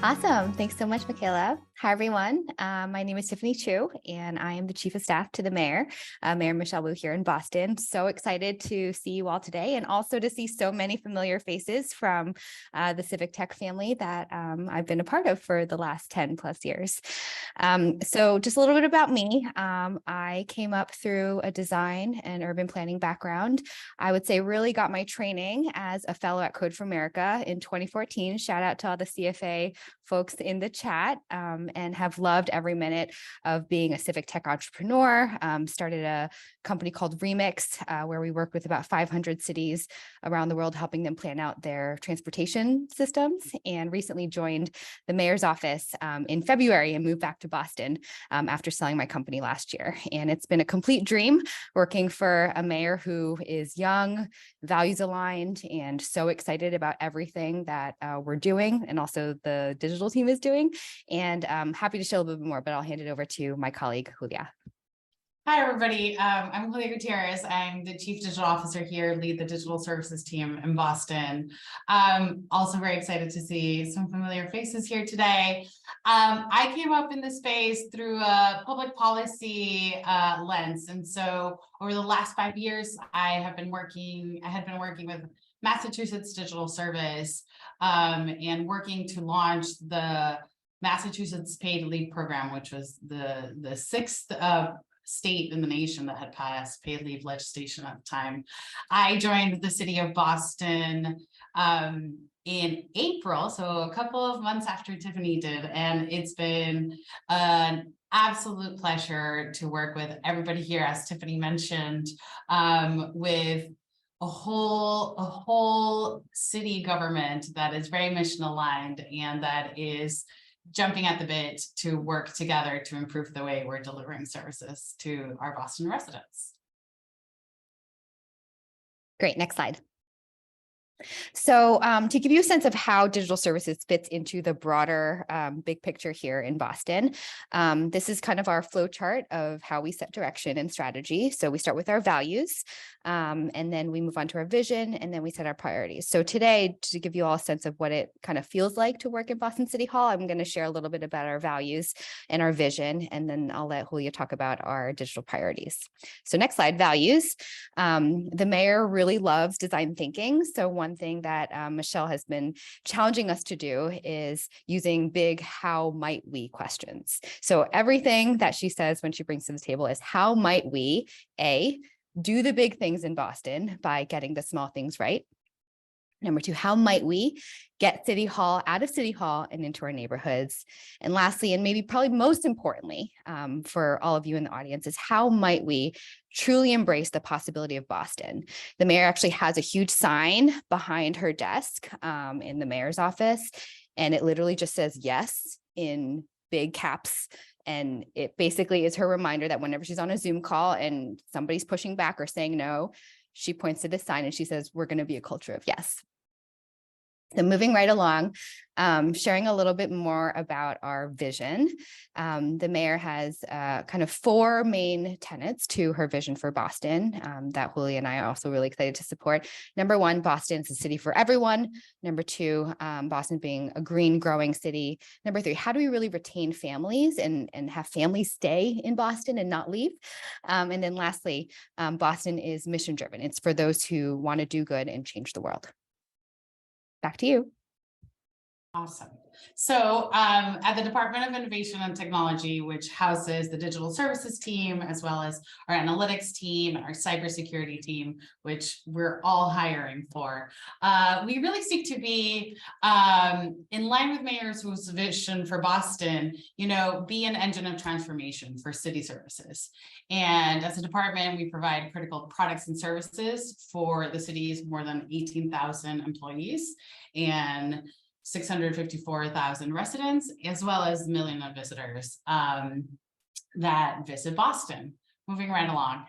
Awesome. Thanks so much, Michaela. Hi, everyone. My name is Tiffany Chu, and I am the Chief of Staff to the Mayor, Mayor Michelle Wu here in Boston. So excited to see you all today and also to see so many familiar faces from the Civic Tech family that I've been a part of for the last 10 plus years. So just a little bit about me. I came up through a design and urban planning background. I would say really got my training as a fellow at Code for America in 2014. Shout out to all the CFA folks in the chat, and have loved every minute of being a civic tech entrepreneur. Started a company called Remix, where we work with about 500 cities around the world, helping them plan out their transportation systems, and recently joined the mayor's office in February and moved back to Boston after selling my company last year. And it's been a complete dream working for a mayor who is young, values aligned, and so excited about everything that we're doing and also the digital team is doing. And I'm happy to share a little bit more, but I'll hand it over to my colleague, Julia. Hi, everybody. I'm Julia Gutierrez. I'm the Chief Digital Officer here, lead the digital services team in Boston. Also very excited to see some familiar faces here today. I came up in this space through a public policy lens. And so over the last 5 years, I had been working with Massachusetts Digital Service and working to launch the Massachusetts Paid Leave Program, which was the sixth state in the nation that had passed paid leave legislation at the time. I joined the city of Boston in April, so a couple of months after Tiffany did, and it's been an absolute pleasure to work with everybody here, as Tiffany mentioned, with a whole city government that is very mission aligned and that is jumping at the bit to work together to improve the way we're delivering services to our Boston residents. Great, next slide. So to give you a sense of how digital services fits into the broader big picture here in Boston, this is kind of our flow chart of how we set direction and strategy. So we start with our values, and then we move on to our vision, and then we set our priorities. So today, to give you all a sense of what it kind of feels like to work in Boston City Hall, I'm going to share a little bit about our values and our vision, and then I'll let Julia talk about our digital priorities. So next slide, values. The mayor really loves design thinking. So one thing that Michelle has been challenging us to do is using big how might we questions. So everything that she says when she brings to the table is how might we, A, do the big things in Boston by getting the small things right? Number two, how might we get City Hall out of City Hall and into our neighborhoods? And lastly, and maybe probably most importantly for all of you in the audience, is how might we truly embrace the possibility of Boston? The mayor actually has a huge sign behind her desk in the mayor's office, and it literally just says yes in big caps. And it basically is her reminder that whenever she's on a Zoom call and somebody's pushing back or saying no, she points to this sign and she says, we're going to be a culture of yes. So moving right along, sharing a little bit more about our vision. The mayor has kind of 4 main tenets to her vision for Boston that Julia and I are also really excited to support. Number 1, Boston is a city for everyone. Number 2, Boston being a green, growing city. Number 3, how do we really retain families and have families stay in Boston and not leave? And then lastly, Boston is mission driven. It's for those who want to do good and change the world. Back to you. Awesome. So at the Department of Innovation and Technology, which houses the digital services team, as well as our analytics team, our cybersecurity team, which we're all hiring for, we really seek to be in line with Mayor's vision for Boston, be an engine of transformation for city services. And as a department, we provide critical products and services for the city's more than 18,000 employees and 654,000 residents, as well as a million of visitors that visit Boston. Moving right along.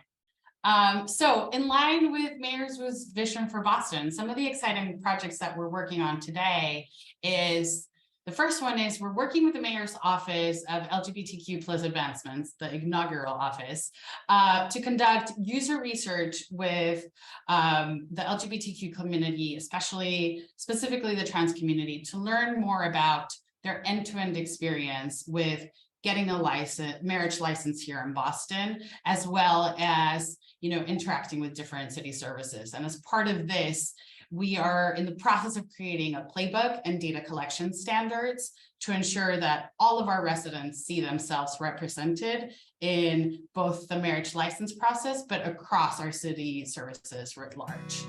So in line with Mayor's vision for Boston, some of the exciting projects that we're working on today is the first one is we're working with the Mayor's Office of LGBTQ plus Advancements, the inaugural office, to conduct user research with the LGBTQ community, specifically the trans community, to learn more about their end-to-end experience with getting a license, marriage license here in Boston, as well as, interacting with different city services. And as part of this, we are in the process of creating a playbook and data collection standards to ensure that all of our residents see themselves represented in both the marriage license process, but across our city services writ large.